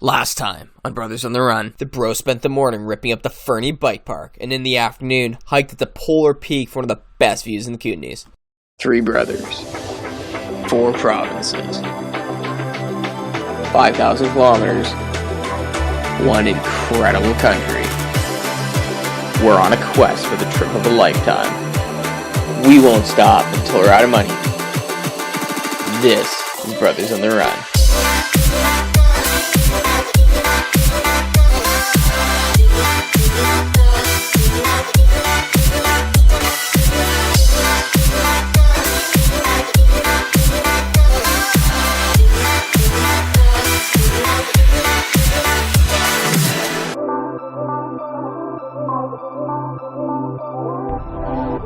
Last time on Brothers on the Run, the bros spent the morning ripping up the Fernie bike park, and in the afternoon, hiked at the Polar Peak for one of the best views in the Kootenays. 3 brothers, 4 provinces, 5,000 kilometers, 1 incredible country. We're on a quest for the trip of a lifetime. We won't stop until we're out of money. This is Brothers on the Run.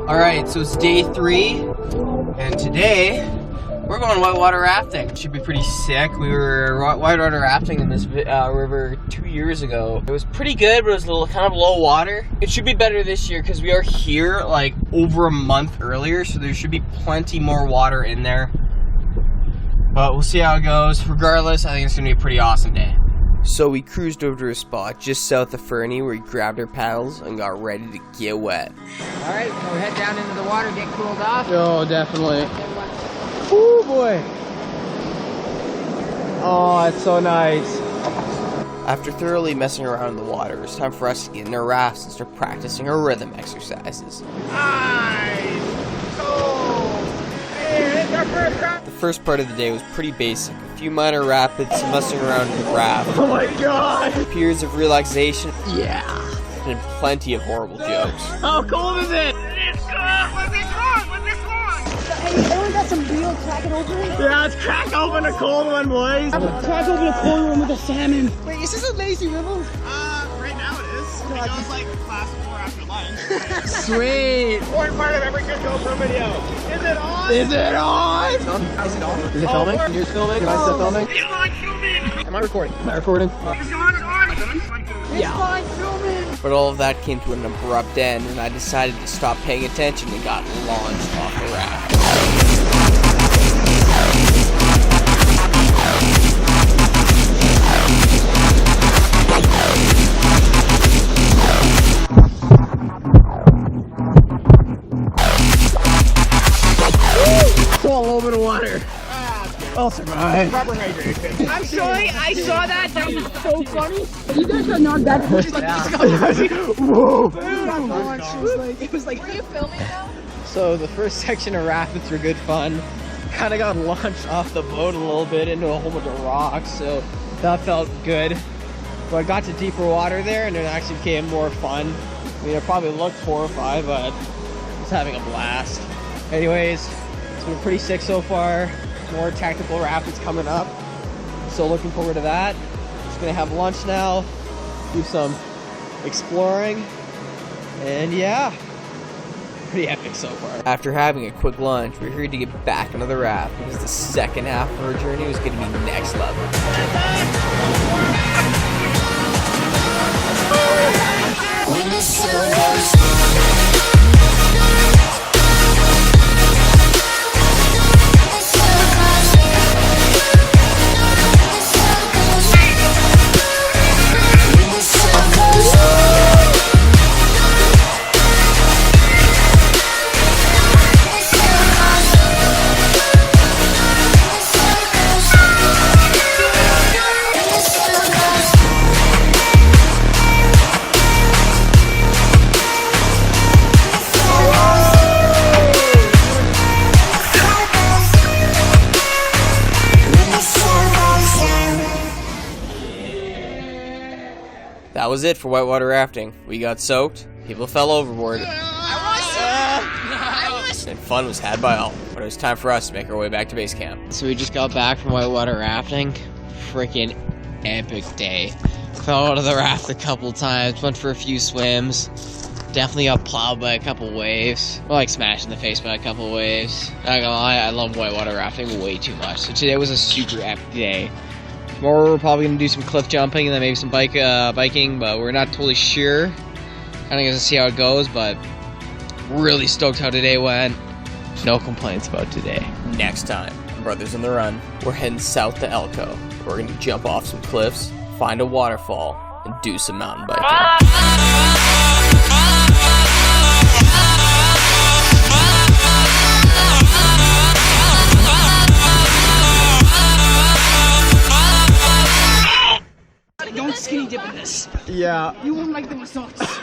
Alright, so it's day 3, and today we're going whitewater rafting. It should be pretty sick. We were whitewater rafting in this river 2 years ago. It was pretty good, but it was a little kind of low water. It should be better this year because we are here like over a month earlier, so there should be plenty more water in there. But we'll see how it goes. Regardless, I think it's going to be a pretty awesome day. So we cruised over to a spot just south of Fernie where we grabbed our paddles and got ready to get wet. Alright, so we head down into the water, get cooled off. Oh, definitely. Oh boy. Oh, it's so nice. After thoroughly messing around in the water, it's time for us to get in our rafts and start practicing our rhythm exercises. The first part of the day was pretty basic. A few minor rapids, some messing around in the raft. Oh my god! Periods of relaxation. Yeah. And plenty of horrible jokes. How cold is it? It's good! What's this one? What's this one? Hey, everyone got some real cracking open? Yeah, let's crack open a cold one, boys. Crack open a cold one with a salmon. Wait, is this a lazy river? Right now it is. It goes like class 4 after lunch. Sweet. Important part of every good GoPro video. Is it on? Is it on? Is it on? Is it filming? You're filming? Am I still filming? It's on filming! Am I recording? Am I recording? It's on, it's on! It's fine filming. But all of that came to an abrupt end, and I decided to stop paying attention and got launched off the raft. Still a little bit of water. I'll survive. Proper hydration. I'm sorry, I saw that. That was so funny. You guys got knocked back. Whoa. It was like, were you filming though? So the first section of rapids were good fun. Kind of got launched off the boat a little bit into a whole bunch of rocks, so that felt good. But I got to deeper water there and it actually became more fun. I mean, it probably looked horrified, but I was having a blast. Anyways, it's been pretty sick so far. More tactical rapids coming up, so looking forward to that. Just gonna have lunch now, do some exploring, and yeah, pretty epic so far. After having a quick lunch, we were here to get back into the raft because the second half of our journey was going to be next level. That was it for whitewater rafting. We got soaked, people fell overboard, and fun was had by all. But it was time for us to make our way back to base camp. So we just got back from whitewater rafting. Freaking epic day. Fell out of the raft a couple times, went for a few swims. Definitely got plowed by a couple waves. Well, like smashed in the face by a couple waves. Not gonna lie, I love whitewater rafting way too much. So today was a super epic day. Tomorrow we're probably gonna do some cliff jumping and then maybe some biking, but we're not totally sure. Kinda gonna see how it goes, but really stoked how today went. No complaints about today. Next time, Brothers on the Run, we're heading south to Elko. We're gonna jump off some cliffs, find a waterfall, and do some mountain biking. Don't skinny dip in this. Yeah. You won't like them socks.